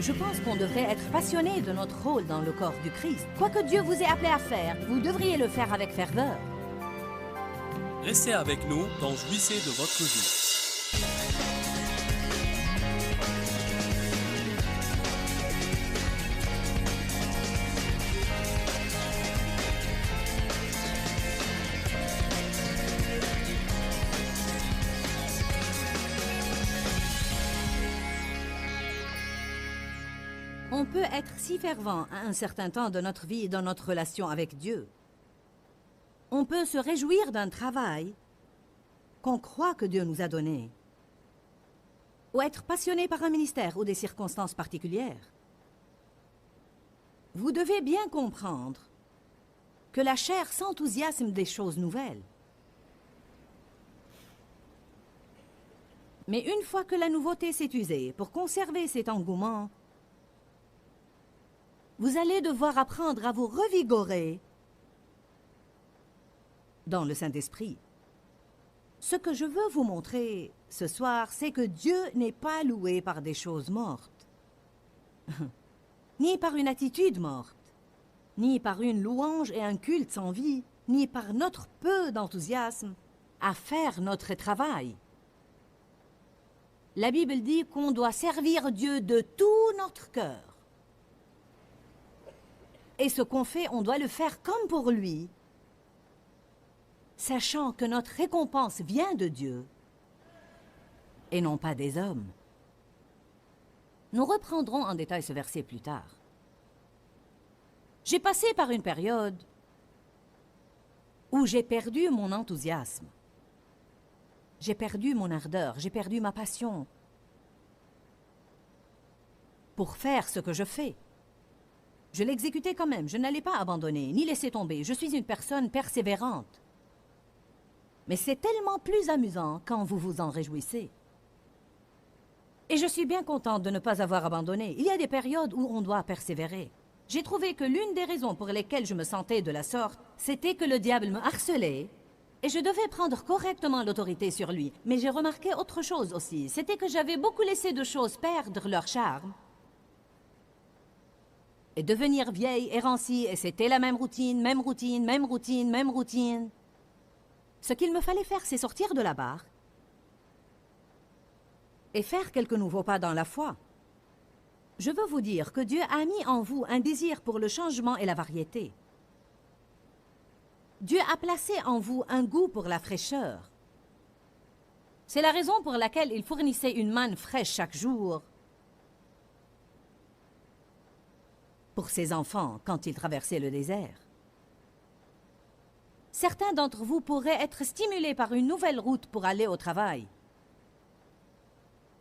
Je pense qu'on devrait être passionné de notre rôle dans le corps du Christ. Quoi que Dieu vous ait appelé à faire, vous devriez le faire avec ferveur. Restez avec nous dans Jouissez de votre vie. On peut être si fervent à un certain temps de notre vie dans notre relation avec Dieu. On peut se réjouir d'un travail qu'on croit que Dieu nous a donné. Ou être passionné par un ministère ou des circonstances particulières. Vous devez bien comprendre que la chair s'enthousiasme des choses nouvelles. Mais une fois que la nouveauté s'est usée, pour conserver cet engouement, vous allez devoir apprendre à vous revigorer dans le Saint-Esprit. Ce que je veux vous montrer ce soir, c'est que Dieu n'est pas loué par des choses mortes, ni par une attitude morte, ni par une louange et un culte sans vie, ni par notre peu d'enthousiasme à faire notre travail. La Bible dit qu'on doit servir Dieu de tout notre cœur. Et ce qu'on fait, on doit le faire comme pour lui, sachant que notre récompense vient de Dieu et non pas des hommes. Nous reprendrons en détail ce verset plus tard. J'ai passé par une période où j'ai perdu mon enthousiasme. J'ai perdu mon ardeur, j'ai perdu ma passion pour faire ce que je fais. Je l'exécutais quand même, je n'allais pas abandonner, ni laisser tomber. Je suis une personne persévérante. Mais c'est tellement plus amusant quand vous vous en réjouissez. Et je suis bien contente de ne pas avoir abandonné. Il y a des périodes où on doit persévérer. J'ai trouvé que l'une des raisons pour lesquelles je me sentais de la sorte, c'était que le diable me harcelait et je devais prendre correctement l'autorité sur lui. Mais j'ai remarqué autre chose aussi, c'était que j'avais beaucoup laissé de choses perdre leur charme et devenir vieille et rancie, et c'était la même routine, même routine, même routine, même routine. Ce qu'il me fallait faire, c'est sortir de la barre et faire quelques nouveaux pas dans la foi. Je veux vous dire que Dieu a mis en vous un désir pour le changement et la variété. Dieu a placé en vous un goût pour la fraîcheur. C'est la raison pour laquelle il fournissait une manne fraîche chaque jour pour ses enfants quand ils traversaient le désert. Certains d'entre vous pourraient être stimulés par une nouvelle route pour aller au travail.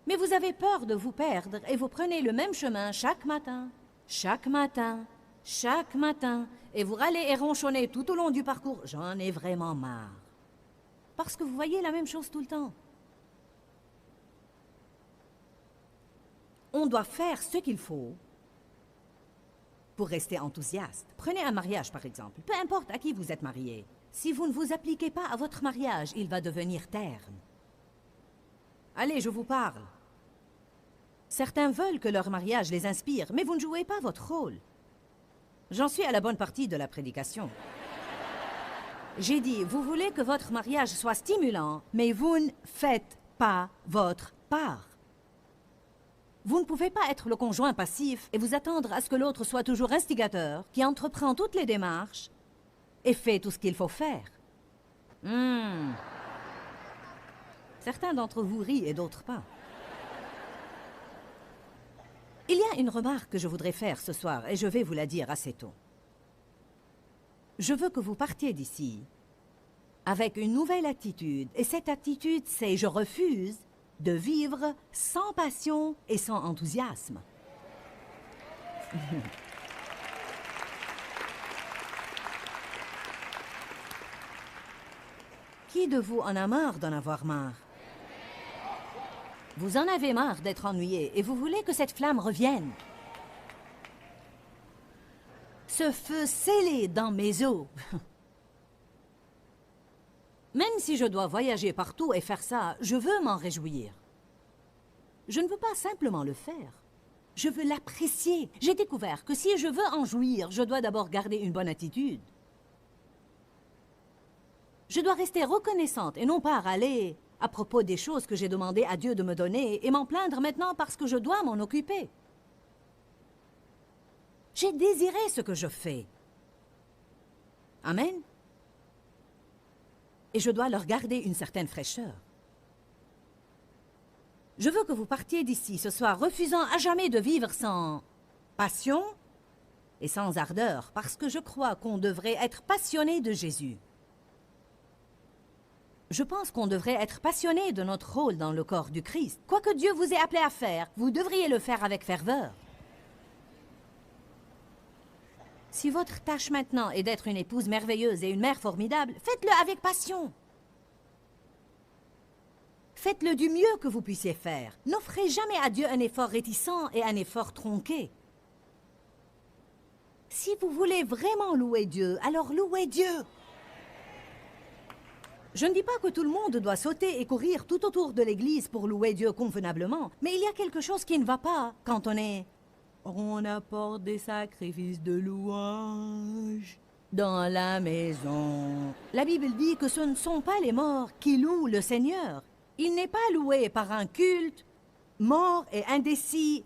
Mais vous avez peur de vous perdre et vous prenez le même chemin chaque matin, chaque matin, chaque matin, et vous râlez et ronchonnez tout au long du parcours. J'en ai vraiment marre. Parce que vous voyez la même chose tout le temps. On doit faire ce qu'il faut pour rester enthousiaste. Prenez un mariage, par exemple. Peu importe à qui vous êtes marié. Si vous ne vous appliquez pas à votre mariage, il va devenir terne. Allez, je vous parle. Certains veulent que leur mariage les inspire, mais vous ne jouez pas votre rôle. J'en suis à la bonne partie de la prédication. J'ai dit, vous voulez que votre mariage soit stimulant, mais vous ne faites pas votre part. Vous ne pouvez pas être le conjoint passif et vous attendre à ce que l'autre soit toujours instigateur, qui entreprend toutes les démarches et fait tout ce qu'il faut faire. Certains d'entre vous rient et d'autres pas. Il y a une remarque que je voudrais faire ce soir et je vais vous la dire assez tôt. Je veux que vous partiez d'ici avec une nouvelle attitude. Et cette attitude, c'est « je refuse » de vivre sans passion et sans enthousiasme. Qui de vous en a marre d'en avoir marre? Vous en avez marre d'être ennuyé et vous voulez que cette flamme revienne. Ce feu scellé dans mes os. Même si je dois voyager partout et faire ça, je veux m'en réjouir. Je ne veux pas simplement le faire. Je veux l'apprécier. J'ai découvert que si je veux en jouir, je dois d'abord garder une bonne attitude. Je dois rester reconnaissante et non pas râler à propos des choses que j'ai demandé à Dieu de me donner et m'en plaindre maintenant parce que je dois m'en occuper. J'ai désiré ce que je fais. Amen. Et je dois leur garder une certaine fraîcheur. Je veux que vous partiez d'ici ce soir refusant à jamais de vivre sans passion et sans ardeur, parce que je crois qu'on devrait être passionné de Jésus. Je pense qu'on devrait être passionné de notre rôle dans le corps du Christ. Quoi que Dieu vous ait appelé à faire, vous devriez le faire avec ferveur. Si votre tâche maintenant est d'être une épouse merveilleuse et une mère formidable, faites-le avec passion. Faites-le du mieux que vous puissiez faire. N'offrez jamais à Dieu un effort réticent et un effort tronqué. Si vous voulez vraiment louer Dieu, alors louez Dieu. Je ne dis pas que tout le monde doit sauter et courir tout autour de l'église pour louer Dieu convenablement, mais il y a quelque chose qui ne va pas quand on apporte des sacrifices de louange dans la maison. La Bible dit que ce ne sont pas les morts qui louent le Seigneur. Il n'est pas loué par un culte mort et indécis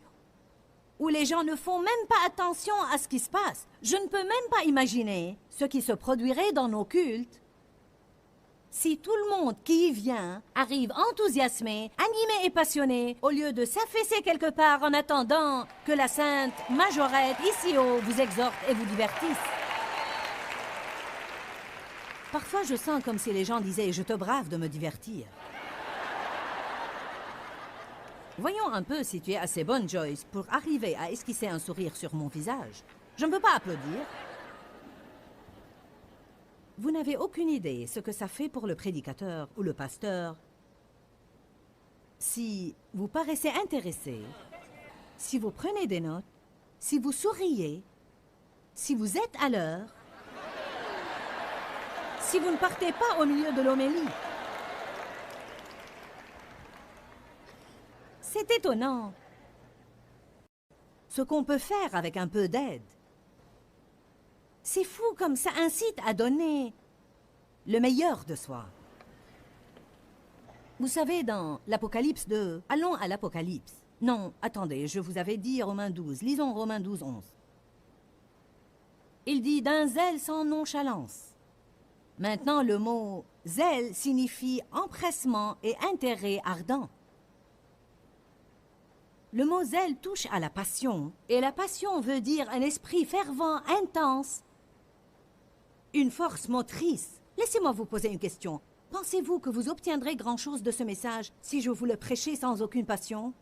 où les gens ne font même pas attention à ce qui se passe. Je ne peux même pas imaginer ce qui se produirait dans nos cultes si tout le monde qui y vient arrive enthousiasmé, animé et passionné, au lieu de s'affaisser quelque part en attendant que la sainte majorette ici haut vous exhorte et vous divertisse. Parfois, je sens comme si les gens disaient « Je te brave de me divertir ». Voyons un peu si tu es assez bonne, Joyce, pour arriver à esquisser un sourire sur mon visage. Je ne veux pas applaudir. Vous n'avez aucune idée ce que ça fait pour le prédicateur ou le pasteur. Si vous paraissez intéressé, si vous prenez des notes, si vous souriez, si vous êtes à l'heure, si vous ne partez pas au milieu de l'homélie. C'est étonnant ce qu'on peut faire avec un peu d'aide. C'est fou comme ça incite à donner le meilleur de soi. Vous savez, dans l'Apocalypse 2, allons à l'Apocalypse. Non, attendez, je vous avais dit Romains 12. Lisons Romains 12, 11. Il dit « d'un zèle sans nonchalance ». Maintenant, le mot « zèle » signifie empressement et intérêt ardent. Le mot « zèle » touche à la passion, et la passion veut dire un esprit fervent, intense, une force motrice. Laissez-moi vous poser une question. Pensez-vous que vous obtiendrez grand-chose de ce message si je vous le prêchais sans aucune passion?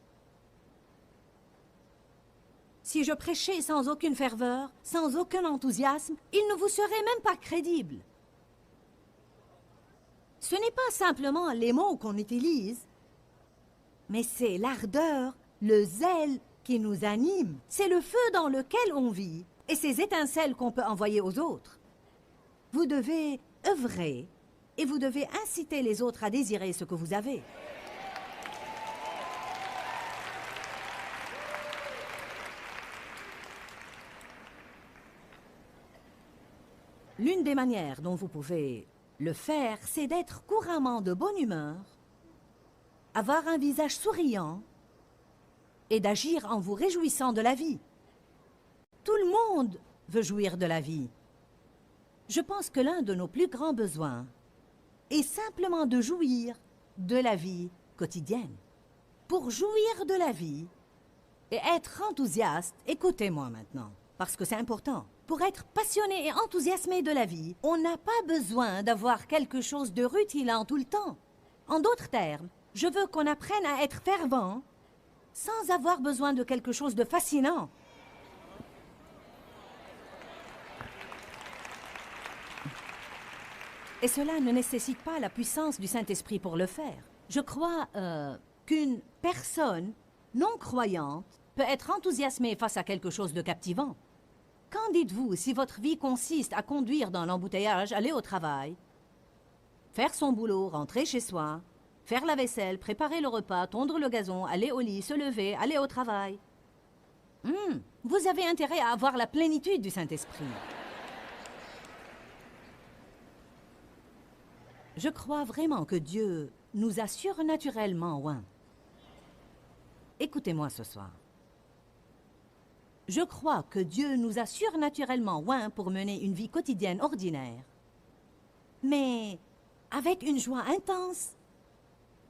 Si je prêchais sans aucune ferveur, sans aucun enthousiasme, il ne vous serait même pas crédible. Ce n'est pas simplement les mots qu'on utilise, mais c'est l'ardeur, le zèle qui nous anime. C'est le feu dans lequel on vit et ces étincelles qu'on peut envoyer aux autres. Vous devez œuvrer et vous devez inciter les autres à désirer ce que vous avez. L'une des manières dont vous pouvez le faire, c'est d'être couramment de bonne humeur, avoir un visage souriant et d'agir en vous réjouissant de la vie. Tout le monde veut jouir de la vie. Je pense que l'un de nos plus grands besoins est simplement de jouir de la vie quotidienne. Pour jouir de la vie et être enthousiaste, écoutez-moi maintenant, parce que c'est important. Pour être passionné et enthousiasmé de la vie, on n'a pas besoin d'avoir quelque chose de rutilant tout le temps. En d'autres termes, je veux qu'on apprenne à être fervent sans avoir besoin de quelque chose de fascinant. Et cela ne nécessite pas la puissance du Saint-Esprit pour le faire. Je crois qu'une personne non croyante peut être enthousiasmée face à quelque chose de captivant. Qu'en dites-vous si votre vie consiste à conduire dans l'embouteillage, aller au travail, faire son boulot, rentrer chez soi, faire la vaisselle, préparer le repas, tondre le gazon, aller au lit, se lever, aller au travail? Vous avez intérêt à avoir la plénitude du Saint-Esprit. Je crois vraiment que Dieu nous a surnaturellement oints. Écoutez-moi ce soir. Je crois que Dieu nous a surnaturellement oints pour mener une vie quotidienne ordinaire, mais avec une joie intense,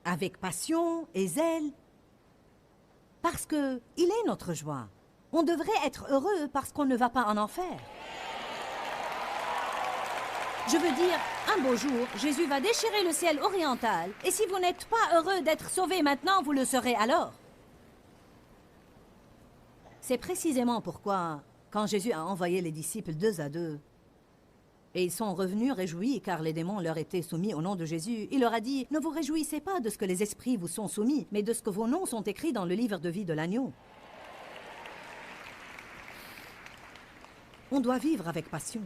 avec passion et zèle, parce que il est notre joie. On devrait être heureux parce qu'on ne va pas en enfer. Je veux dire, un beau jour, Jésus va déchirer le ciel oriental, et si vous n'êtes pas heureux d'être sauvés maintenant, vous le serez alors. C'est précisément pourquoi, quand Jésus a envoyé les disciples 2 à 2, et ils sont revenus réjouis car les démons leur étaient soumis au nom de Jésus, il leur a dit, ne vous réjouissez pas de ce que les esprits vous sont soumis, mais de ce que vos noms sont écrits dans le livre de vie de l'agneau. On doit vivre avec passion.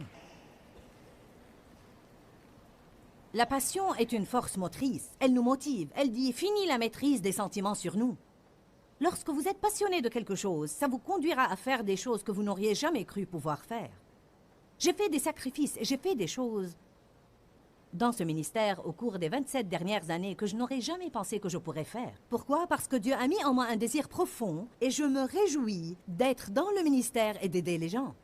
La passion est une force motrice. Elle nous motive. Elle dit « Fini la maîtrise des sentiments sur nous ». Lorsque vous êtes passionné de quelque chose, ça vous conduira à faire des choses que vous n'auriez jamais cru pouvoir faire. J'ai fait des sacrifices et j'ai fait des choses dans ce ministère au cours des 27 dernières années que je n'aurais jamais pensé que je pourrais faire. Pourquoi? Parce que Dieu a mis en moi un désir profond et je me réjouis d'être dans le ministère et d'aider les gens.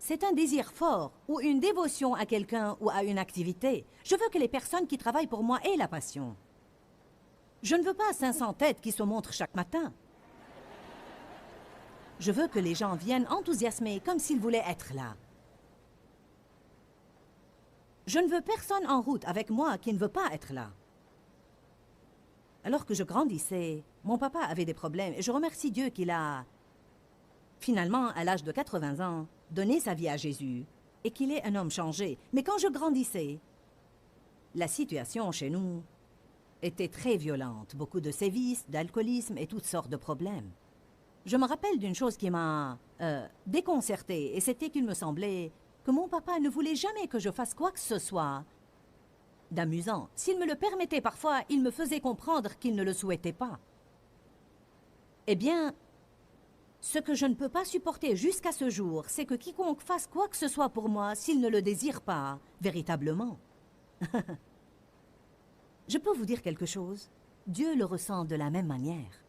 C'est un désir fort ou une dévotion à quelqu'un ou à une activité. Je veux que les personnes qui travaillent pour moi aient la passion. Je ne veux pas 500 têtes qui se montrent chaque matin. Je veux que les gens viennent enthousiasmés comme s'ils voulaient être là. Je ne veux personne en route avec moi qui ne veut pas être là. Alors que je grandissais, mon papa avait des problèmes et je remercie Dieu qu'il a, finalement, à l'âge de 80 ans, donné sa vie à Jésus et qu'il est un homme changé. Mais quand je grandissais, la situation chez nous était très violente. Beaucoup de sévices, d'alcoolisme et toutes sortes de problèmes. Je me rappelle d'une chose qui m'a déconcertée et c'était qu'il me semblait que mon papa ne voulait jamais que je fasse quoi que ce soit d'amusant. S'il me le permettait parfois, il me faisait comprendre qu'il ne le souhaitait pas. Eh bien, ce que je ne peux pas supporter jusqu'à ce jour, c'est que quiconque fasse quoi que ce soit pour moi s'il ne le désire pas, véritablement. Je peux vous dire quelque chose? Dieu le ressent de la même manière.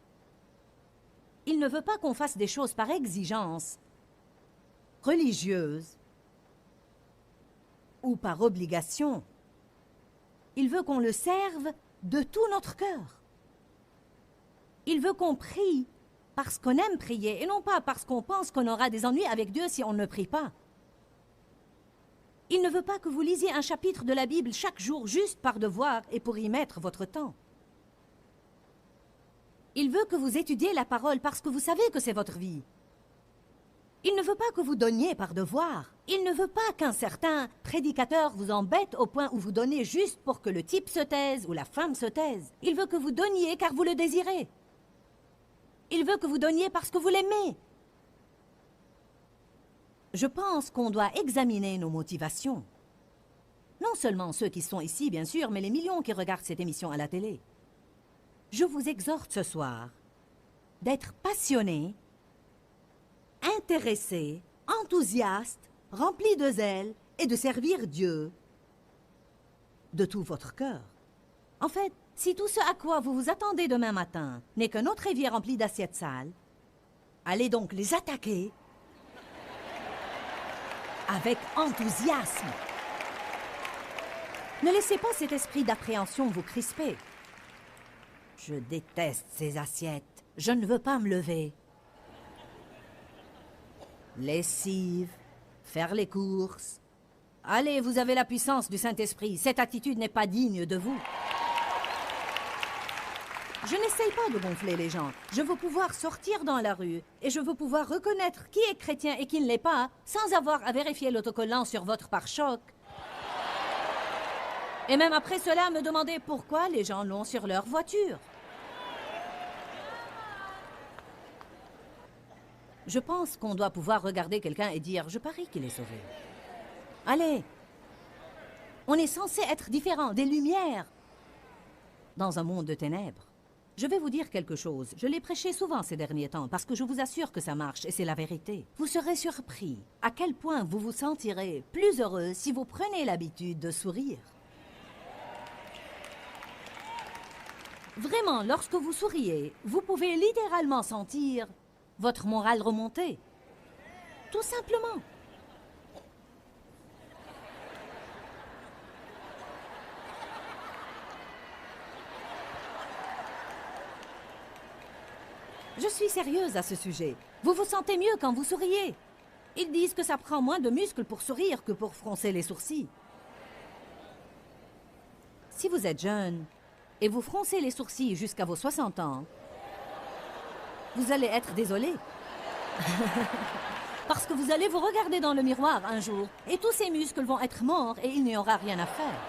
Il ne veut pas qu'on fasse des choses par exigence religieuse ou par obligation. Il veut qu'on le serve de tout notre cœur. Il veut qu'on prie parce qu'on aime prier et non pas parce qu'on pense qu'on aura des ennuis avec Dieu si on ne prie pas. Il ne veut pas que vous lisiez un chapitre de la Bible chaque jour juste par devoir et pour y mettre votre temps. Il veut que vous étudiez la parole parce que vous savez que c'est votre vie. Il ne veut pas que vous donniez par devoir. Il ne veut pas qu'un certain prédicateur vous embête au point où vous donnez juste pour que le type se taise ou la femme se taise. Il veut que vous donniez car vous le désirez. Il veut que vous donniez parce que vous l'aimez. Je pense qu'on doit examiner nos motivations. Non seulement ceux qui sont ici, bien sûr, mais les millions qui regardent cette émission à la télé. Je vous exhorte ce soir d'être passionné, intéressé, enthousiaste, rempli de zèle et de servir Dieu de tout votre cœur. En fait, si tout ce à quoi vous vous attendez demain matin n'est qu'un autre évier rempli d'assiettes sales, allez donc les attaquer avec enthousiasme. Ne laissez pas cet esprit d'appréhension vous crisper. Je déteste ces assiettes. Je ne veux pas me lever. Lessive, faire les courses. Allez, vous avez la puissance du Saint-Esprit. Cette attitude n'est pas digne de vous. Je n'essaye pas de gonfler les gens. Je veux pouvoir sortir dans la rue et je veux pouvoir reconnaître qui est chrétien et qui ne l'est pas sans avoir à vérifier l'autocollant sur votre pare-choc. Et même après cela, me demander pourquoi les gens l'ont sur leur voiture. Je pense qu'on doit pouvoir regarder quelqu'un et dire « Je parie qu'il est sauvé ». Allez, on est censé être différents, des lumières, dans un monde de ténèbres. Je vais vous dire quelque chose. Je l'ai prêché souvent ces derniers temps parce que je vous assure que ça marche et c'est la vérité. Vous serez surpris à quel point vous vous sentirez plus heureux si vous prenez l'habitude de sourire. Vraiment, lorsque vous souriez, vous pouvez littéralement sentir votre morale remonter. Tout simplement. Je suis sérieuse à ce sujet. Vous vous sentez mieux quand vous souriez. Ils disent que ça prend moins de muscles pour sourire que pour froncer les sourcils. Si vous êtes jeune et vous froncez les sourcils jusqu'à vos 60 ans, vous allez être désolé. Parce que vous allez vous regarder dans le miroir un jour et tous ces muscles vont être morts et il n'y aura rien à faire.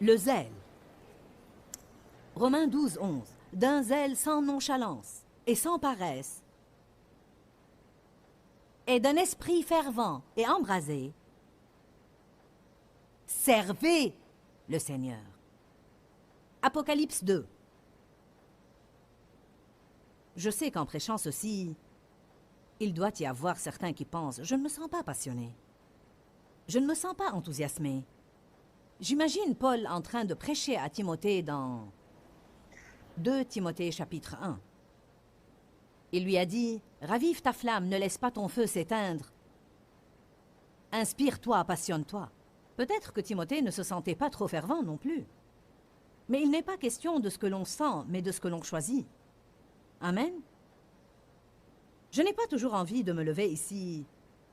Le zèle. Romains 12, 11. D'un zèle sans nonchalance et sans paresse, et d'un esprit fervent et embrasé, servez le Seigneur. Apocalypse 2. Je sais qu'en prêchant ceci, il doit y avoir certains qui pensent « Je ne me sens pas passionné. Je ne me sens pas enthousiasmé. » J'imagine Paul en train de prêcher à Timothée dans 2 Timothée chapitre 1. Il lui a dit « Ravive ta flamme, ne laisse pas ton feu s'éteindre. Inspire-toi, passionne-toi. » Peut-être que Timothée ne se sentait pas trop fervent non plus. Mais il n'est pas question de ce que l'on sent, mais de ce que l'on choisit. Amen. Je n'ai pas toujours envie de me lever ici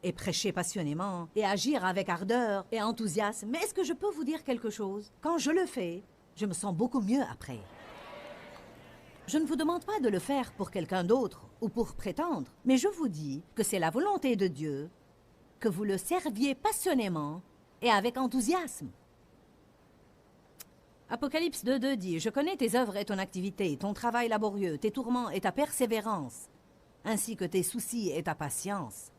et prêcher passionnément, et agir avec ardeur et enthousiasme. Mais est-ce que je peux vous dire quelque chose? Quand je le fais, je me sens beaucoup mieux après. Je ne vous demande pas de le faire pour quelqu'un d'autre ou pour prétendre, mais je vous dis que c'est la volonté de Dieu que vous le serviez passionnément et avec enthousiasme. Apocalypse 2.2 dit « Je connais tes œuvres et ton activité, ton travail laborieux, tes tourments et ta persévérance, ainsi que tes soucis et ta patience.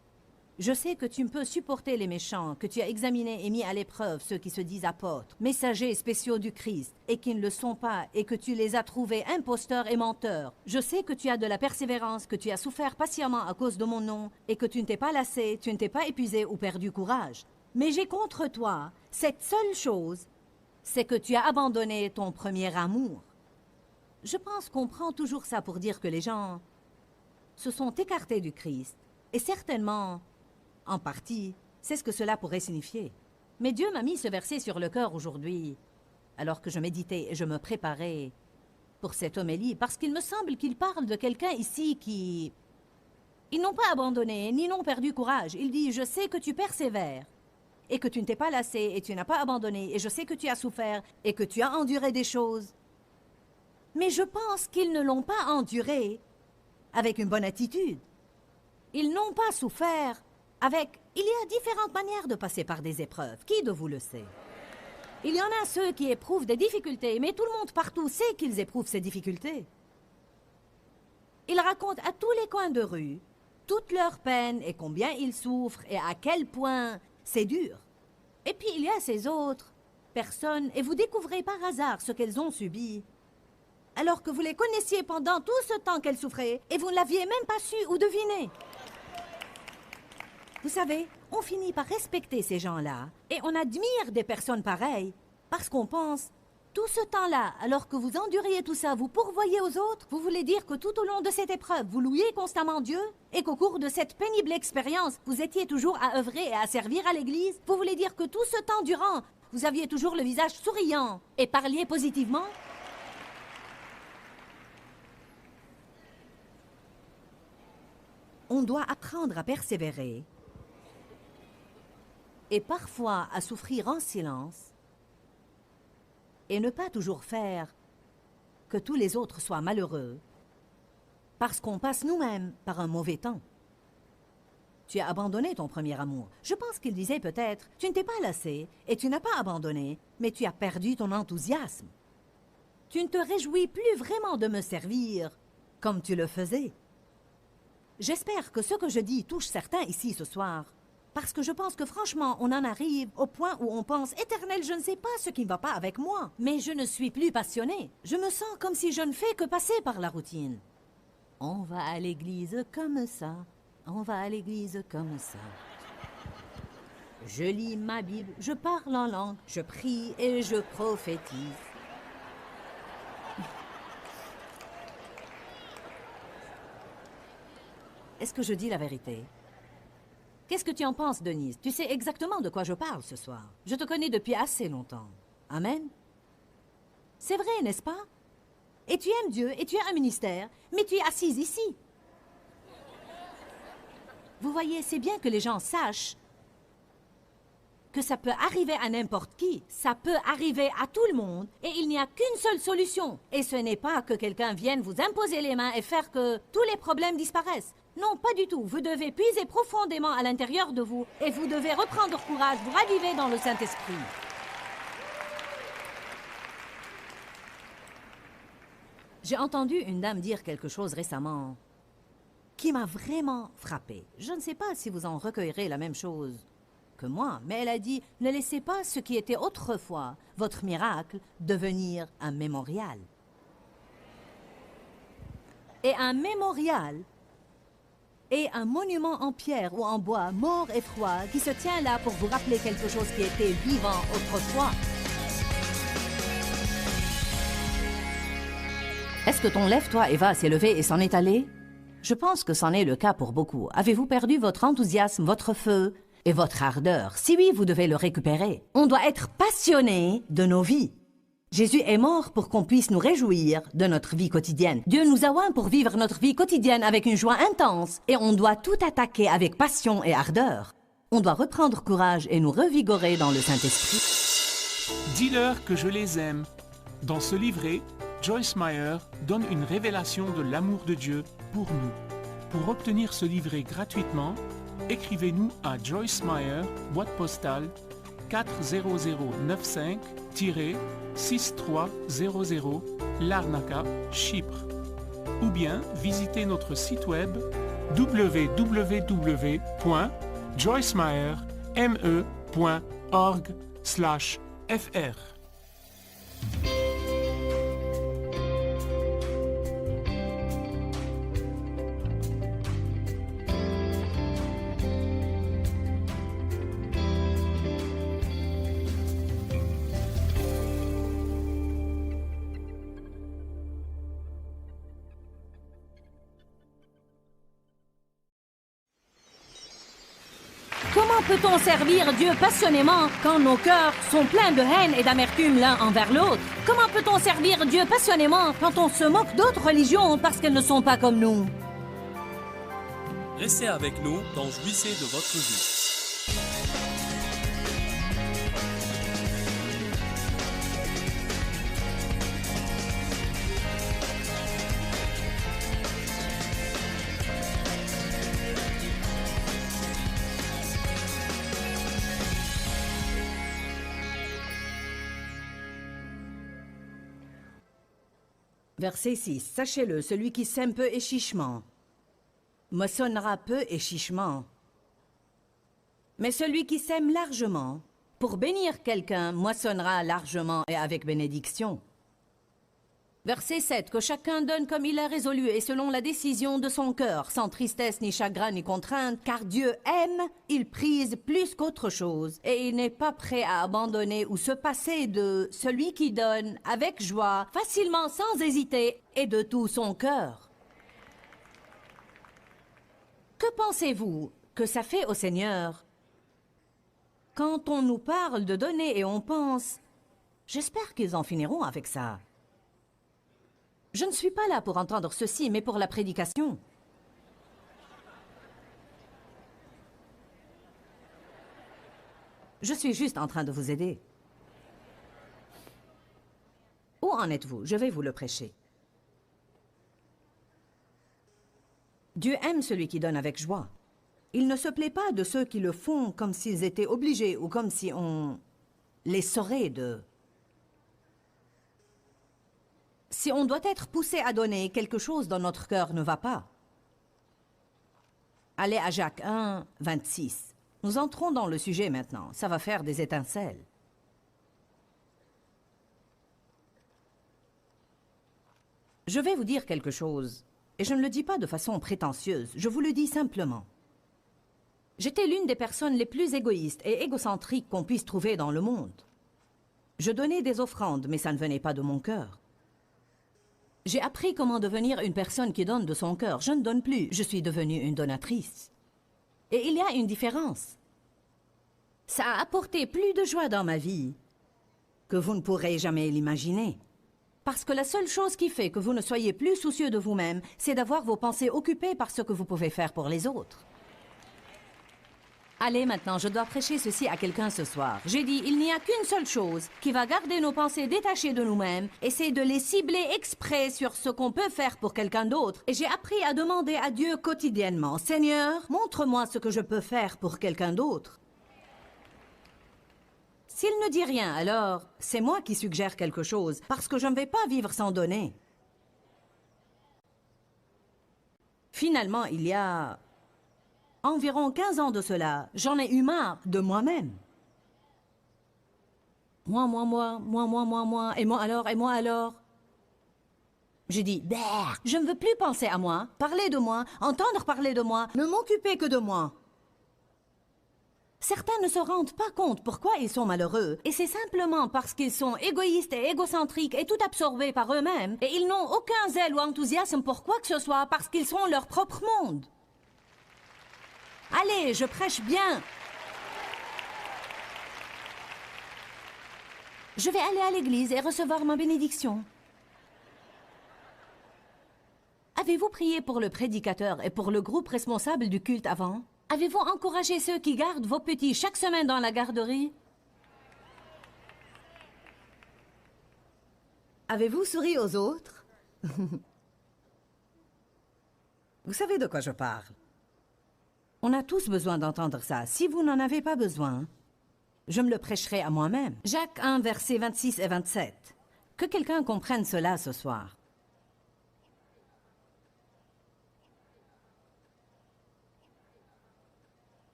Je sais que tu peux supporter les méchants, que tu as examiné et mis à l'épreuve ceux qui se disent apôtres, messagers spéciaux du Christ, et qui ne le sont pas, et que tu les as trouvés imposteurs et menteurs. Je sais que tu as de la persévérance, que tu as souffert patiemment à cause de mon nom, et que tu ne t'es pas lassé, tu ne t'es pas épuisé ou perdu courage. Mais j'ai contre toi cette seule chose, c'est que tu as abandonné ton premier amour. » Je pense qu'on prend toujours ça pour dire que les gens se sont écartés du Christ, et certainement, en partie, c'est ce que cela pourrait signifier. Mais Dieu m'a mis ce verset sur le cœur aujourd'hui, alors que je méditais et je me préparais pour cette homélie, parce qu'il me semble qu'il parle de quelqu'un ici qui... Ils n'ont pas abandonné, ni n'ont perdu courage. Il dit « Je sais que tu persévères, et que tu ne t'es pas lassé, et tu n'as pas abandonné, et je sais que tu as souffert, et que tu as enduré des choses. » Mais je pense qu'ils ne l'ont pas enduré avec une bonne attitude. Ils n'ont pas souffert avec... Il y a différentes manières de passer par des épreuves. Qui de vous le sait? Il y en a ceux qui éprouvent des difficultés, mais tout le monde partout sait qu'ils éprouvent ces difficultés. Ils racontent à tous les coins de rue toutes leurs peines et combien ils souffrent et à quel point c'est dur. Et puis il y a ces autres personnes, et vous découvrez par hasard ce qu'elles ont subi, alors que vous les connaissiez pendant tout ce temps qu'elles souffraient, et vous ne l'aviez même pas su ou deviné. Vous savez, on finit par respecter ces gens-là, et on admire des personnes pareilles, parce qu'on pense, tout ce temps-là, alors que vous enduriez tout ça, vous pourvoyez aux autres, vous voulez dire que tout au long de cette épreuve, vous louiez constamment Dieu, et qu'au cours de cette pénible expérience, vous étiez toujours à œuvrer et à servir à l'Église, vous voulez dire que tout ce temps durant, vous aviez toujours le visage souriant et parliez positivement? On doit apprendre à persévérer et parfois à souffrir en silence et ne pas toujours faire que tous les autres soient malheureux parce qu'on passe nous-mêmes par un mauvais temps. Tu as abandonné ton premier amour. Je pense qu'il disait peut-être, tu ne t'es pas lassé et tu n'as pas abandonné, mais tu as perdu ton enthousiasme. Tu ne te réjouis plus vraiment de me servir comme tu le faisais. J'espère que ce que je dis touche certains ici ce soir. Parce que je pense que franchement, on en arrive au point où on pense « Éternel, je ne sais pas ce qui ne va pas avec moi. » Mais je ne suis plus passionnée. Je me sens comme si je ne fais que passer par la routine. On va à l'église comme ça. On va à l'église comme ça. Je lis ma Bible, je parle en langue, je prie et je prophétise. Est-ce que je dis la vérité? Qu'est-ce que tu en penses, Denise? Tu sais exactement de quoi je parle ce soir. Je te connais depuis assez longtemps. Amen? C'est vrai, n'est-ce pas? Et tu aimes Dieu, et tu as un ministère, mais tu es assise ici. Vous voyez, c'est bien que les gens sachent que ça peut arriver à n'importe qui, ça peut arriver à tout le monde, et il n'y a qu'une seule solution. Et ce n'est pas que quelqu'un vienne vous imposer les mains et faire que tous les problèmes disparaissent. Non, pas du tout. Vous devez puiser profondément à l'intérieur de vous, et vous devez reprendre courage, vous raviver dans le Saint-Esprit. J'ai entendu une dame dire quelque chose récemment qui m'a vraiment frappée. Je ne sais pas si vous en recueillerez la même chose que moi, mais elle a dit « Ne laissez pas ce qui était autrefois votre miracle devenir un mémorial. » Et un mémorial est un monument en pierre ou en bois, mort et froid, qui se tient là pour vous rappeler quelque chose qui était vivant autrefois. Est-ce que ton lève-toi Eva s'est levé et s'en est allé? Je pense que c'en est le cas pour beaucoup. Avez-vous perdu votre enthousiasme, votre feu et votre ardeur? Si oui, vous devez le récupérer. On doit être passionné de nos vies. Jésus est mort pour qu'on puisse nous réjouir de notre vie quotidienne. Dieu nous a oints pour vivre notre vie quotidienne avec une joie intense et on doit tout attaquer avec passion et ardeur. On doit reprendre courage et nous revigorer dans le Saint-Esprit. Dis-leur que je les aime. Dans ce livret, Joyce Meyer donne une révélation de l'amour de Dieu pour nous. Pour obtenir ce livret gratuitement, écrivez-nous à Joyce Meyer, boîte postale 40095-6300 Larnaca, Chypre. Ou bien visitez notre site web www.joycemeyer.org/fr. Comment peut-on servir Dieu passionnément quand nos cœurs sont pleins de haine et d'amertume l'un envers l'autre? Comment peut-on servir Dieu passionnément quand on se moque d'autres religions parce qu'elles ne sont pas comme nous? Restez avec nous dans Jouissez de votre vie. Verset 6. Sachez-le, celui qui sème peu et chichement moissonnera peu et chichement. Mais celui qui sème largement, pour bénir quelqu'un, moissonnera largement et avec bénédiction. Verset 7. Que chacun donne comme il a résolu et selon la décision de son cœur, sans tristesse, ni chagrin, ni contrainte, car Dieu aime, il prise plus qu'autre chose, et il n'est pas prêt à abandonner ou se passer de celui qui donne avec joie, facilement, sans hésiter, et de tout son cœur. Que pensez-vous que ça fait au Seigneur quand on nous parle de donner et on pense « J'espère qu'ils en finiront avec ça ». Je ne suis pas là pour entendre ceci, mais pour la prédication. Je suis juste en train de vous aider. Où en êtes-vous? Je vais vous le prêcher. Dieu aime celui qui donne avec joie. Il ne se plaît pas de ceux qui le font comme s'ils étaient obligés ou comme si on les saurait de... Si on doit être poussé à donner, quelque chose dans notre cœur ne va pas. Allez à Jacques 1, 26. Nous entrons dans le sujet maintenant. Ça va faire des étincelles. Je vais vous dire quelque chose, et je ne le dis pas de façon prétentieuse, je vous le dis simplement. J'étais l'une des personnes les plus égoïstes et égocentriques qu'on puisse trouver dans le monde. Je donnais des offrandes, mais ça ne venait pas de mon cœur. J'ai appris comment devenir une personne qui donne de son cœur. Je ne donne plus, je suis devenue une donatrice. Et il y a une différence. Ça a apporté plus de joie dans ma vie que vous ne pourrez jamais l'imaginer. Parce que la seule chose qui fait que vous ne soyez plus soucieux de vous-même, c'est d'avoir vos pensées occupées par ce que vous pouvez faire pour les autres. Allez, maintenant, je dois prêcher ceci à quelqu'un ce soir. J'ai dit, il n'y a qu'une seule chose qui va garder nos pensées détachées de nous-mêmes, et c'est de les cibler exprès sur ce qu'on peut faire pour quelqu'un d'autre. Et j'ai appris à demander à Dieu quotidiennement, « Seigneur, montre-moi ce que je peux faire pour quelqu'un d'autre. » S'il ne dit rien, alors c'est moi qui suggère quelque chose, parce que je ne vais pas vivre sans donner. Finalement, il y a environ 15 ans de cela, j'en ai eu marre de moi-même. Moi, et moi alors. J'ai dit, je ne veux plus penser à moi, parler de moi, entendre parler de moi, ne m'occuper que de moi. Certains ne se rendent pas compte pourquoi ils sont malheureux, et c'est simplement parce qu'ils sont égoïstes et égocentriques et tout absorbés par eux-mêmes, et ils n'ont aucun zèle ou enthousiasme pour quoi que ce soit parce qu'ils sont leur propre monde. Allez, je prêche bien. Je vais aller à l'église et recevoir ma bénédiction. Avez-vous prié pour le prédicateur et pour le groupe responsable du culte avant? Avez-vous encouragé ceux qui gardent vos petits chaque semaine dans la garderie? Avez-vous souri aux autres? Vous savez de quoi je parle. On a tous besoin d'entendre ça. Si vous n'en avez pas besoin, je me le prêcherai à moi-même. Jacques 1, versets 26 et 27. Que quelqu'un comprenne cela ce soir.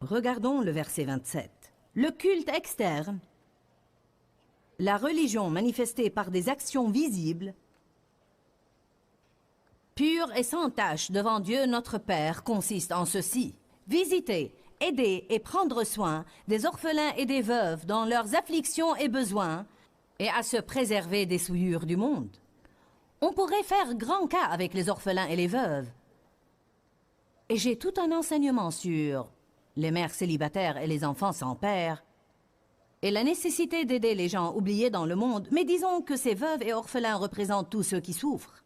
Regardons le verset 27. Le culte externe, la religion manifestée par des actions visibles, pure et sans tache devant Dieu notre Père, consiste en ceci. Visiter, aider et prendre soin des orphelins et des veuves dans leurs afflictions et besoins, et à se préserver des souillures du monde. On pourrait faire grand cas avec les orphelins et les veuves. Et j'ai tout un enseignement sur les mères célibataires et les enfants sans père, et la nécessité d'aider les gens oubliés dans le monde, mais disons que ces veuves et orphelins représentent tous ceux qui souffrent.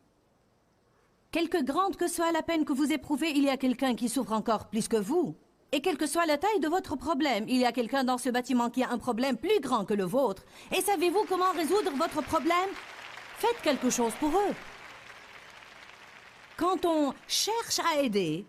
Quelque grande que soit la peine que vous éprouvez, il y a quelqu'un qui souffre encore plus que vous. Et quelle que soit la taille de votre problème, il y a quelqu'un dans ce bâtiment qui a un problème plus grand que le vôtre. Et savez-vous comment résoudre votre problème? Faites quelque chose pour eux. Quand on cherche à aider,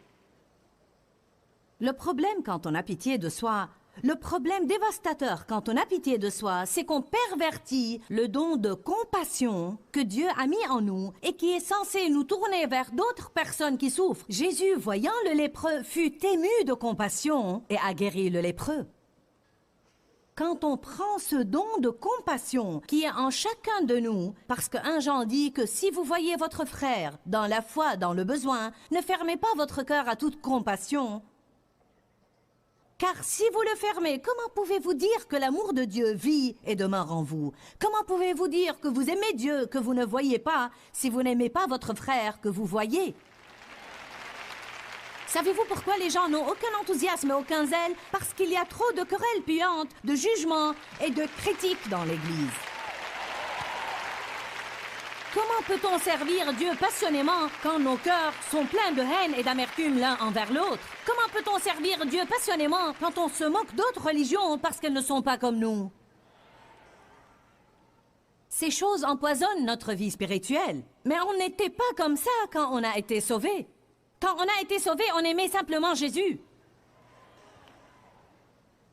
le problème quand on a pitié de soi, le problème dévastateur quand on a pitié de soi, c'est qu'on pervertit le don de compassion que Dieu a mis en nous et qui est censé nous tourner vers d'autres personnes qui souffrent. Jésus, voyant le lépreux, fut ému de compassion et a guéri le lépreux. Quand on prend ce don de compassion qui est en chacun de nous, parce que 1 Jean dit que si vous voyez votre frère dans la foi, dans le besoin, ne fermez pas votre cœur à toute compassion. Car si vous le fermez, comment pouvez-vous dire que l'amour de Dieu vit et demeure en vous? Comment pouvez-vous dire que vous aimez Dieu que vous ne voyez pas si vous n'aimez pas votre frère que vous voyez? Savez-vous pourquoi les gens n'ont aucun enthousiasme et aucun zèle? Parce qu'il y a trop de querelles puantes, de jugements et de critiques dans l'Église. Comment peut-on servir Dieu passionnément quand nos cœurs sont pleins de haine et d'amertume l'un envers l'autre? Comment peut-on servir Dieu passionnément quand on se moque d'autres religions parce qu'elles ne sont pas comme nous? Ces choses empoisonnent notre vie spirituelle. Mais on n'était pas comme ça quand on a été sauvés. Quand on a été sauvés, on aimait simplement Jésus.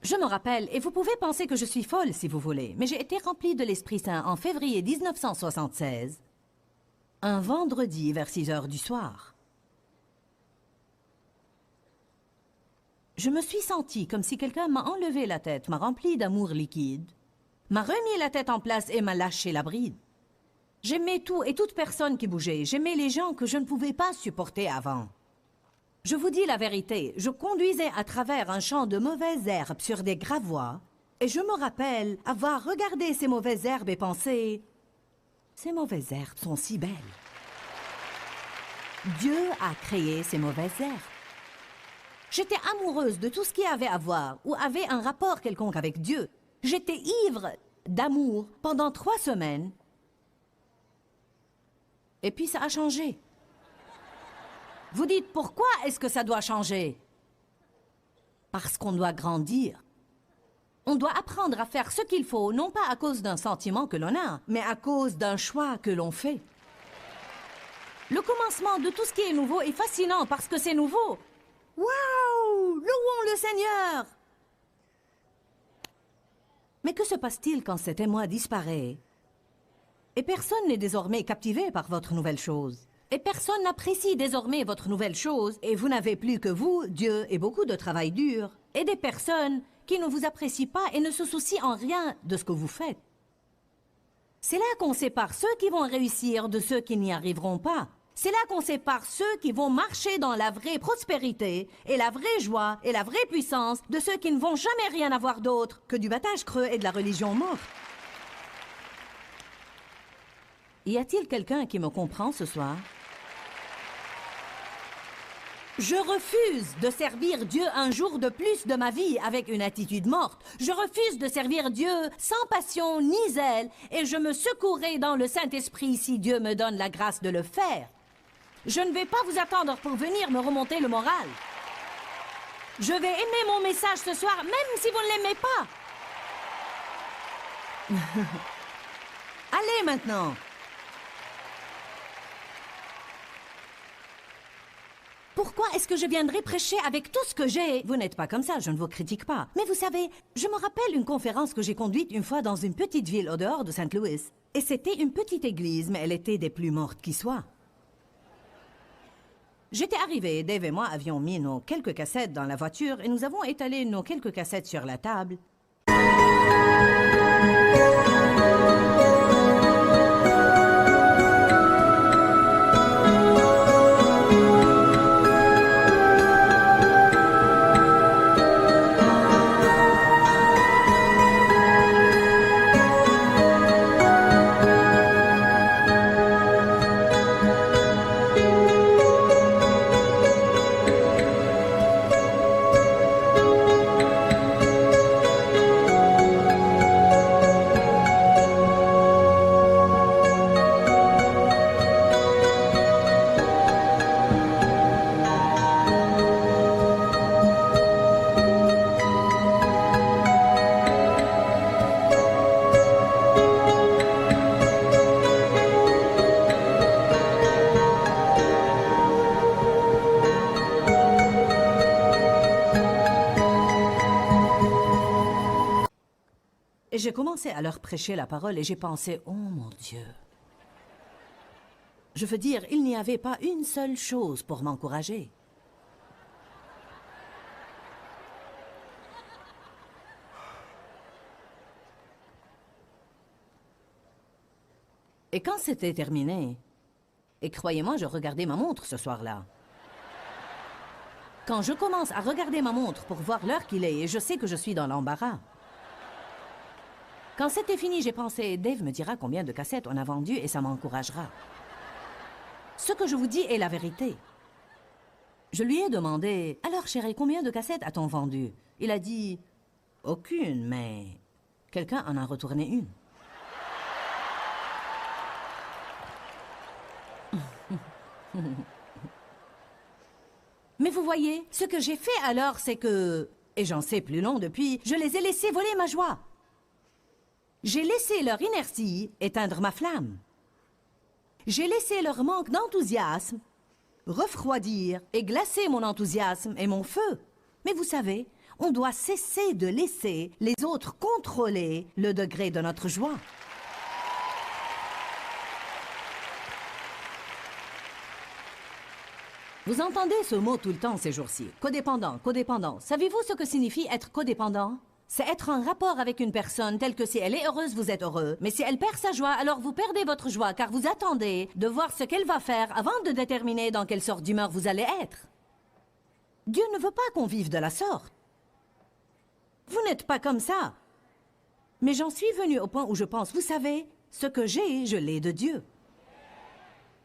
Je me rappelle, et vous pouvez penser que je suis folle si vous voulez, mais j'ai été remplie de l'Esprit Saint en février 1976, un vendredi vers 6 heures du soir. Je me suis sentie comme si quelqu'un m'a enlevé la tête, m'a rempli d'amour liquide, m'a remis la tête en place et m'a lâché la bride. J'aimais tout et toute personne qui bougeait. J'aimais les gens que je ne pouvais pas supporter avant. Je vous dis la vérité, je conduisais à travers un champ de mauvaises herbes sur des gravois, et je me rappelle avoir regardé ces mauvaises herbes et pensé, ces mauvaises herbes sont si belles. Dieu a créé ces mauvaises herbes. J'étais amoureuse de tout ce qui avait à voir ou avait un rapport quelconque avec Dieu. J'étais ivre d'amour pendant 3 semaines. Et puis ça a changé. Vous dites, pourquoi est-ce que ça doit changer? Parce qu'on doit grandir. On doit apprendre à faire ce qu'il faut, non pas à cause d'un sentiment que l'on a, mais à cause d'un choix que l'on fait. Le commencement de tout ce qui est nouveau est fascinant parce que c'est nouveau. Waouh! Louons le Seigneur! Mais que se passe-t-il quand cet émoi disparaît? Et personne n'est désormais captivé par votre nouvelle chose. Et personne n'apprécie désormais votre nouvelle chose. Et vous n'avez plus que vous, Dieu et beaucoup de travail dur. Et des personnes qui ne vous apprécient pas et ne se soucient en rien de ce que vous faites. C'est là qu'on sépare ceux qui vont réussir de ceux qui n'y arriveront pas. C'est là qu'on sépare ceux qui vont marcher dans la vraie prospérité et la vraie joie et la vraie puissance de ceux qui ne vont jamais rien avoir d'autre que du battage creux et de la religion morte. Y a-t-il quelqu'un qui me comprend ce soir? Je refuse de servir Dieu un jour de plus de ma vie avec une attitude morte. Je refuse de servir Dieu sans passion ni zèle et je me secouerai dans le Saint-Esprit si Dieu me donne la grâce de le faire. Je ne vais pas vous attendre pour venir me remonter le moral. Je vais aimer mon message ce soir, même si vous ne l'aimez pas. Allez maintenant. Pourquoi est-ce que je viendrai prêcher avec tout ce que j'ai? Vous n'êtes pas comme ça, je ne vous critique pas. Mais vous savez, je me rappelle une conférence que j'ai conduite une fois dans une petite ville au dehors de Saint Louis. Et c'était une petite église, mais elle était des plus mortes qui soient. J'étais arrivée, Dave et moi avions mis nos quelques cassettes dans la voiture et nous avons étalé nos quelques cassettes sur la table. Et j'ai commencé à leur prêcher la parole et j'ai pensé, oh mon Dieu. Je veux dire, il n'y avait pas une seule chose pour m'encourager. Et quand c'était terminé, et croyez-moi, je regardais ma montre ce soir-là. Quand je commence à regarder ma montre pour voir l'heure qu'il est, et je sais que je suis dans l'embarras. Quand c'était fini, j'ai pensé, Dave me dira combien de cassettes on a vendues et ça m'encouragera. Ce que je vous dis est la vérité. Je lui ai demandé, alors chérie, combien de cassettes a-t-on vendu? Il a dit, aucune, mais quelqu'un en a retourné une. Mais vous voyez, ce que j'ai fait alors, c'est que, et j'en sais plus long depuis, je les ai laissés voler ma joie. J'ai laissé leur inertie éteindre ma flamme. J'ai laissé leur manque d'enthousiasme refroidir et glacer mon enthousiasme et mon feu. Mais vous savez, on doit cesser de laisser les autres contrôler le degré de notre joie. Vous entendez ce mot tout le temps ces jours-ci. Codépendant, codépendant. Savez-vous ce que signifie être codépendant? C'est être en rapport avec une personne telle que si elle est heureuse, vous êtes heureux. Mais si elle perd sa joie, alors vous perdez votre joie, car vous attendez de voir ce qu'elle va faire avant de déterminer dans quelle sorte d'humeur vous allez être. Dieu ne veut pas qu'on vive de la sorte. Vous n'êtes pas comme ça. Mais j'en suis venue au point où je pense, vous savez, ce que j'ai, je l'ai de Dieu.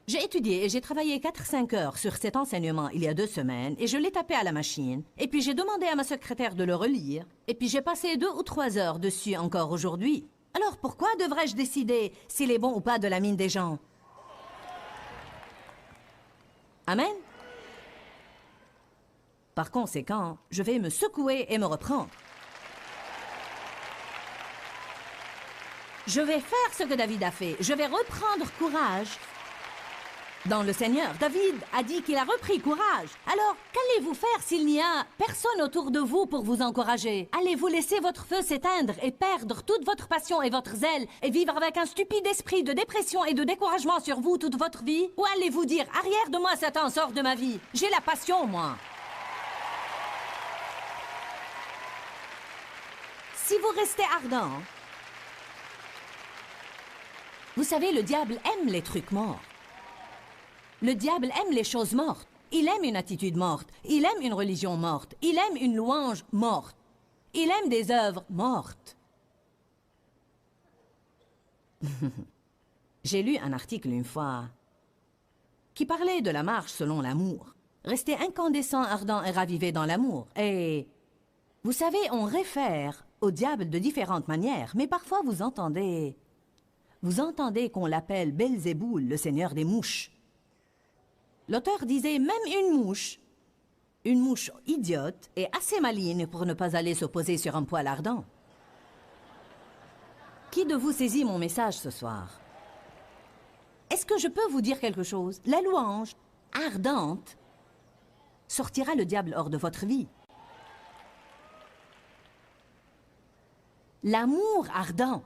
J'ai étudié et j'ai travaillé 4-5 heures sur cet enseignement il y a 2 semaines et je l'ai tapé à la machine. Et puis j'ai demandé à ma secrétaire de le relire. Et puis j'ai passé 2 ou 3 heures dessus encore aujourd'hui. Alors pourquoi devrais-je décider s'il est bon ou pas de la mine des gens? Amen? Par conséquent, je vais me secouer et me reprendre. Je vais faire ce que David a fait. Je vais reprendre courage dans le Seigneur. David a dit qu'il a repris courage. Alors, qu'allez-vous faire s'il n'y a personne autour de vous pour vous encourager? Allez-vous laisser votre feu s'éteindre et perdre toute votre passion et votre zèle et vivre avec un stupide esprit de dépression et de découragement sur vous toute votre vie? Ou allez-vous dire, arrière de moi, Satan, sors de ma vie. J'ai la passion, moi. Si vous restez ardent, vous savez, le diable aime les trucs morts. Le diable aime les choses mortes. Il aime une attitude morte. Il aime une religion morte. Il aime une louange morte. Il aime des œuvres mortes. J'ai lu un article une fois qui parlait de la marche selon l'amour. Rester incandescent, ardent et ravivé dans l'amour. Et vous savez, on réfère au diable de différentes manières, mais parfois vous entendez qu'on l'appelle Belzéboul, le seigneur des mouches. L'auteur disait même une mouche idiote et assez maligne pour ne pas aller se poser sur un poêle ardent. Qui de vous saisit mon message ce soir? Est-ce que je peux vous dire quelque chose? La louange ardente sortira le diable hors de votre vie. L'amour ardent.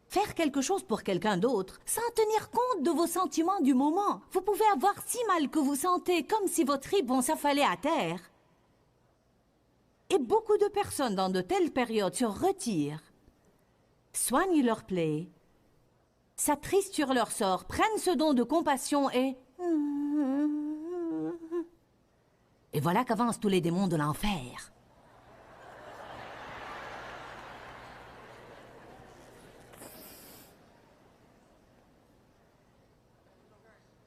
Faire quelque chose pour quelqu'un d'autre, sans tenir compte de vos sentiments du moment. Vous pouvez avoir si mal que vous sentez, comme si vos tripes vont s'affaler à terre. Et beaucoup de personnes dans de telles périodes se retirent, soignent leurs plaies, s'attristent sur leur sort, prennent ce don de compassion et voilà qu'avancent tous les démons de l'enfer.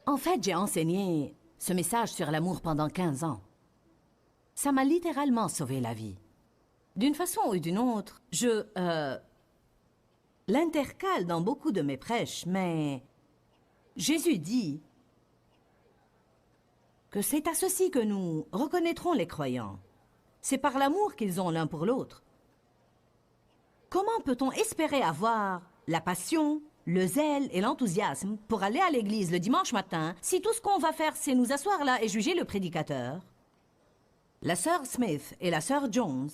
En fait, j'ai enseigné ce message sur l'amour pendant 15 ans. Ça m'a littéralement sauvé la vie. D'une façon ou d'une autre, je l'intercale dans beaucoup de mes prêches, mais Jésus dit que c'est à ceci que nous reconnaîtrons les croyants. C'est par l'amour qu'ils ont l'un pour l'autre. Comment peut-on espérer avoir la passion, le zèle et l'enthousiasme pour aller à l'église le dimanche matin si tout ce qu'on va faire c'est nous asseoir là et juger le prédicateur, la sœur Smith et la sœur Jones,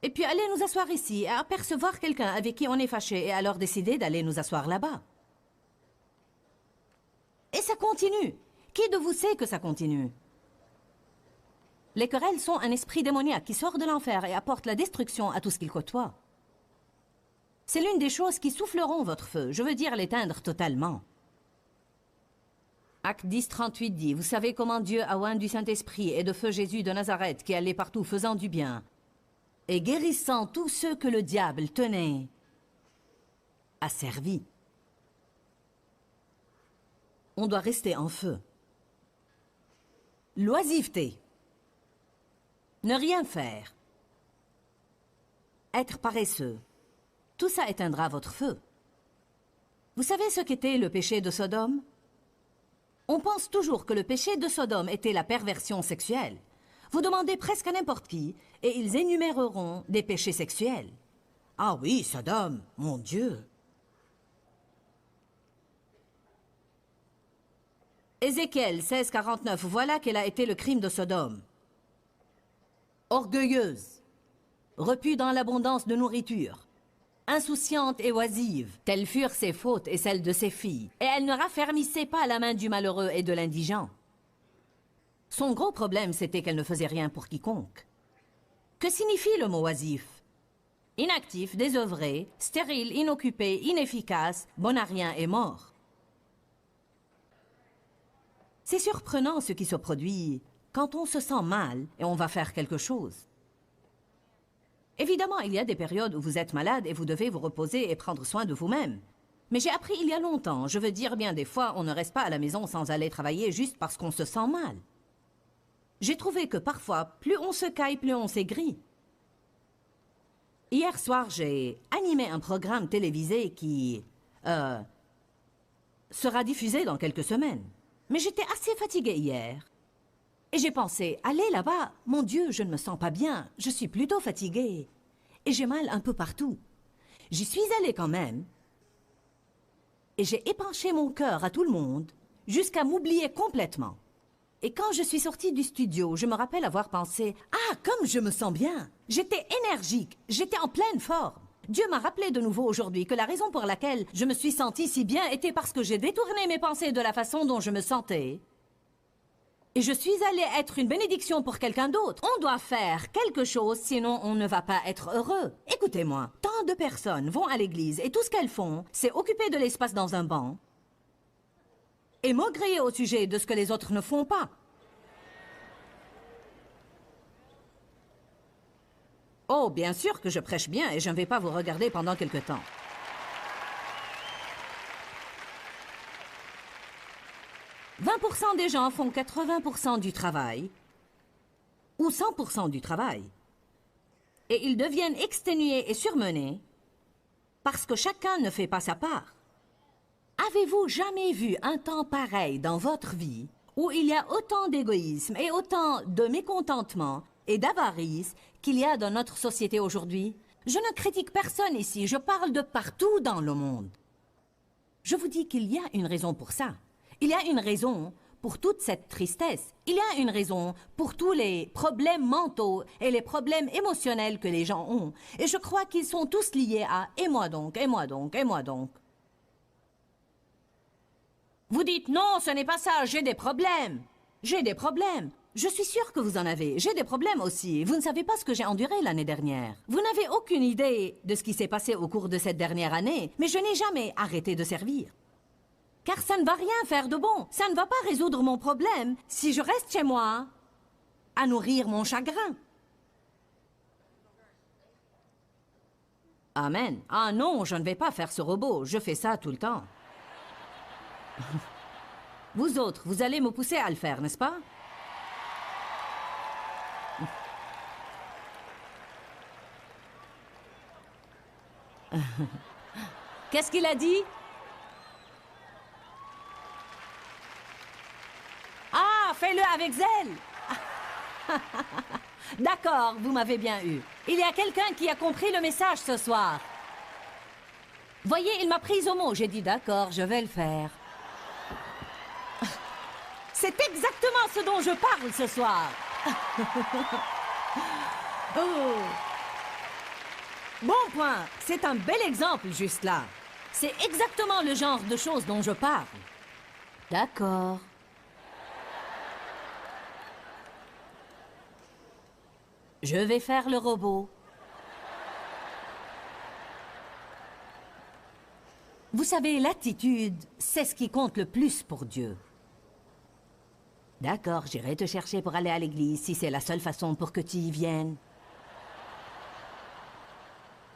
et puis aller nous asseoir ici et apercevoir quelqu'un avec qui on est fâché et alors décider d'aller nous asseoir là-bas? Et ça continue. Qui de vous sait que ça continue? Les querelles sont un esprit démoniaque qui sort de l'enfer et apporte la destruction à tout ce qu'il côtoie. C'est l'une des choses qui souffleront votre feu, je veux dire l'éteindre totalement. Acte 10, 38 dit, vous savez comment Dieu a oint du Saint-Esprit et de feu Jésus de Nazareth qui allait partout faisant du bien et guérissant tous ceux que le diable tenait asservis. On doit rester en feu. L'oisiveté. Ne rien faire. Être paresseux. Tout ça éteindra votre feu. Vous savez ce qu'était le péché de Sodome? On pense toujours que le péché de Sodome était la perversion sexuelle. Vous demandez presque à n'importe qui, et ils énuméreront des péchés sexuels. Ah oui, Sodome, mon Dieu! Ézéchiel 16, 49, voilà quel a été le crime de Sodome. Orgueilleuse, repue dans l'abondance de nourriture, insouciante et oisive. Telles furent ses fautes et celles de ses filles. Et elle ne raffermissait pas la main du malheureux et de l'indigent. Son gros problème, c'était qu'elle ne faisait rien pour quiconque. Que signifie le mot oisif? Inactif, désœuvré, stérile, inoccupé, inefficace, bon à rien et mort. C'est surprenant ce qui se produit quand on se sent mal et on va faire quelque chose. Évidemment, il y a des périodes où vous êtes malade et vous devez vous reposer et prendre soin de vous-même. Mais j'ai appris il y a longtemps, je veux dire bien des fois, on ne reste pas à la maison sans aller travailler juste parce qu'on se sent mal. J'ai trouvé que parfois, plus on se caille, plus on s'aigrit. Hier soir, j'ai animé un programme télévisé qui sera diffusé dans quelques semaines. Mais j'étais assez fatiguée hier. Et j'ai pensé, aller là-bas, mon Dieu, je ne me sens pas bien, je suis plutôt fatiguée. Et j'ai mal un peu partout. J'y suis allée quand même. Et j'ai épanché mon cœur à tout le monde, jusqu'à m'oublier complètement. Et quand je suis sortie du studio, je me rappelle avoir pensé, ah, comme je me sens bien. J'étais énergique, j'étais en pleine forme. Dieu m'a rappelé de nouveau aujourd'hui que la raison pour laquelle je me suis sentie si bien était parce que j'ai détourné mes pensées de la façon dont je me sentais. Et je suis allée être une bénédiction pour quelqu'un d'autre. On doit faire quelque chose, sinon on ne va pas être heureux. Écoutez-moi, tant de personnes vont à l'église et tout ce qu'elles font, c'est occuper de l'espace dans un banc et maugréer au sujet de ce que les autres ne font pas. Oh, bien sûr que je prêche bien et je ne vais pas vous regarder pendant quelque temps. « 20% des gens font 80% du travail ou 100% du travail. Et ils deviennent exténués et surmenés parce que chacun ne fait pas sa part. Avez-vous jamais vu un temps pareil dans votre vie où il y a autant d'égoïsme et autant de mécontentement et d'avarice qu'il y a dans notre société aujourd'hui? Je ne critique personne ici, je parle de partout dans le monde. Je vous dis qu'il y a une raison pour ça. Il y a une raison pour toute cette tristesse. Il y a une raison pour tous les problèmes mentaux et les problèmes émotionnels que les gens ont. Et je crois qu'ils sont tous liés à « et moi donc, et moi donc, et moi donc ». Vous dites « non, ce n'est pas ça, j'ai des problèmes ». J'ai des problèmes. Je suis sûre que vous en avez. J'ai des problèmes aussi. Vous ne savez pas ce que j'ai enduré l'année dernière. Vous n'avez aucune idée de ce qui s'est passé au cours de cette dernière année, mais je n'ai jamais arrêté de servir. Car ça ne va rien faire de bon. Ça ne va pas résoudre mon problème si je reste chez moi à nourrir mon chagrin. Amen. Ah non, je ne vais pas faire ce robot. Je fais ça tout le temps. Vous autres, vous allez me pousser à le faire, n'est-ce pas? Qu'est-ce qu'il a dit? Ah, fais-le avec zèle. D'accord, vous m'avez bien eu. Il y a quelqu'un qui a compris le message ce soir. Voyez, il m'a prise au mot. J'ai dit d'accord, je vais le faire. C'est exactement ce dont je parle ce soir. Oh. Bon point, c'est un bel exemple juste là. C'est exactement le genre de choses dont je parle. D'accord. Je vais faire le robot. Vous savez, l'attitude, c'est ce qui compte le plus pour Dieu. D'accord, j'irai te chercher pour aller à l'église si c'est la seule façon pour que tu y viennes.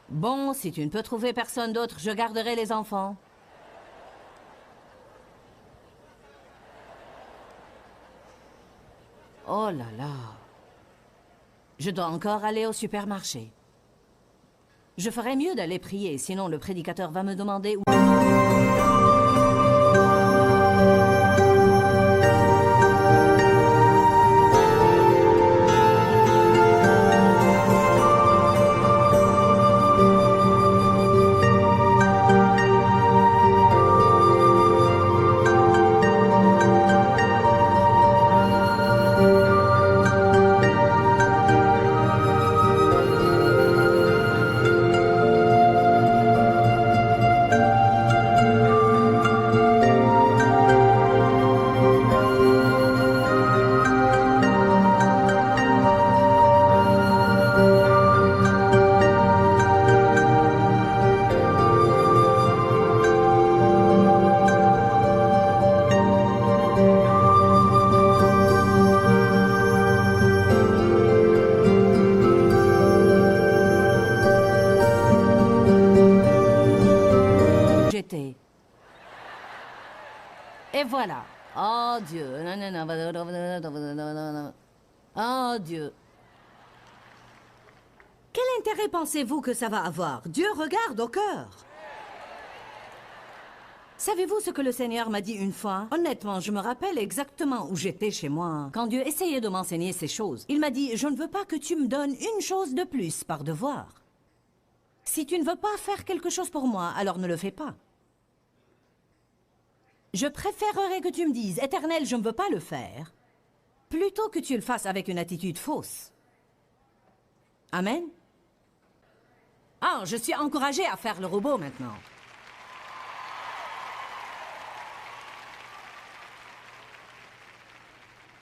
Bon, si tu ne peux trouver personne d'autre, je garderai les enfants. Oh là là. Je dois encore aller au supermarché. Je ferais mieux d'aller prier, sinon le prédicateur va me demander où... j'étais. Et voilà. Oh Dieu. Oh Dieu. Quel intérêt pensez-vous que ça va avoir? Dieu regarde au cœur. Savez-vous ce que le Seigneur m'a dit une fois? Honnêtement, je me rappelle exactement où j'étais chez moi, quand Dieu essayait de m'enseigner ces choses. Il m'a dit, je ne veux pas que tu me donnes une chose de plus par devoir. Si tu ne veux pas faire quelque chose pour moi, alors ne le fais pas. Je préférerais que tu me dises, Éternel, je ne veux pas le faire, plutôt que tu le fasses avec une attitude fausse. Amen? Ah, je suis encouragée à faire le robot maintenant.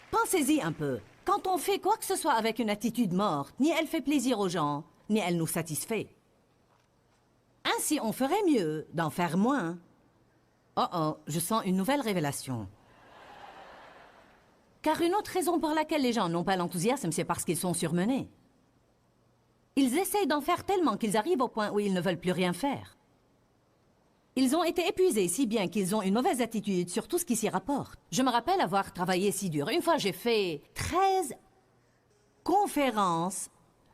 Pensez-y un peu. Quand on fait quoi que ce soit avec une attitude morte, ni elle fait plaisir aux gens, ni elle nous satisfait. Ainsi, on ferait mieux d'en faire moins. Oh oh, je sens une nouvelle révélation. Car une autre raison pour laquelle les gens n'ont pas l'enthousiasme, c'est parce qu'ils sont surmenés. Ils essayent d'en faire tellement qu'ils arrivent au point où ils ne veulent plus rien faire. Ils ont été épuisés si bien qu'ils ont une mauvaise attitude sur tout ce qui s'y rapporte. Je me rappelle avoir travaillé si dur. Une fois, j'ai fait 13 conférences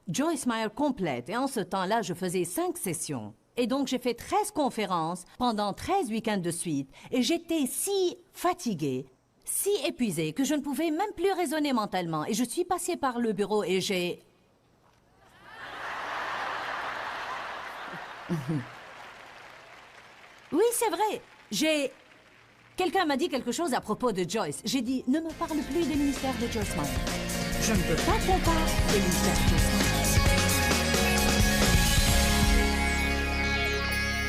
Joyce Meyer complètes. Et en ce temps-là, je faisais 5 sessions. Et donc, j'ai fait 13 conférences pendant 13 week-ends de suite. Et j'étais si fatiguée, si épuisée, que je ne pouvais même plus raisonner mentalement. Et je suis passée par le bureau et j'ai... Oui, c'est vrai. Quelqu'un m'a dit quelque chose à propos de Joyce. J'ai dit, ne me parle plus des ministères de Joyce Meyer. Je ne veux pas qu'on parle des ministères de Joyce Meyer.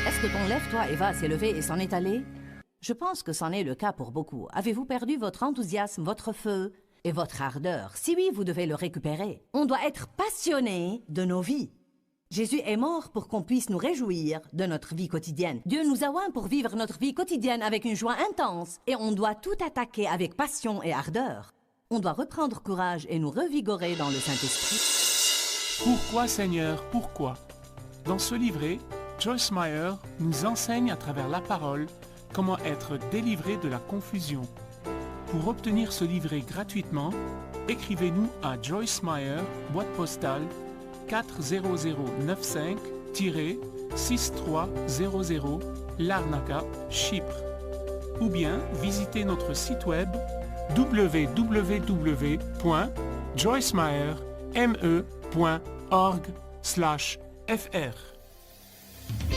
Est-ce que ton lève-toi Eva s'est levé et s'en est allé? Je pense que c'en est le cas pour beaucoup. Avez-vous perdu votre enthousiasme, votre feu et votre ardeur? Si oui, vous devez le récupérer. On doit être passionné de nos vies. Jésus est mort pour qu'on puisse nous réjouir de notre vie quotidienne. Dieu nous a oints pour vivre notre vie quotidienne avec une joie intense. Et on doit tout attaquer avec passion et ardeur. On doit reprendre courage et nous revigorer dans le Saint-Esprit. Pourquoi, Seigneur, pourquoi? Dans ce livret, Joyce Meyer nous enseigne à travers la parole comment être délivré de la confusion. Pour obtenir ce livret gratuitement, écrivez-nous à Joyce Meyer, boîte postale 40095-6300 Larnaca, Chypre. Ou bien visitez notre site web www.joycemeyer.org/fr.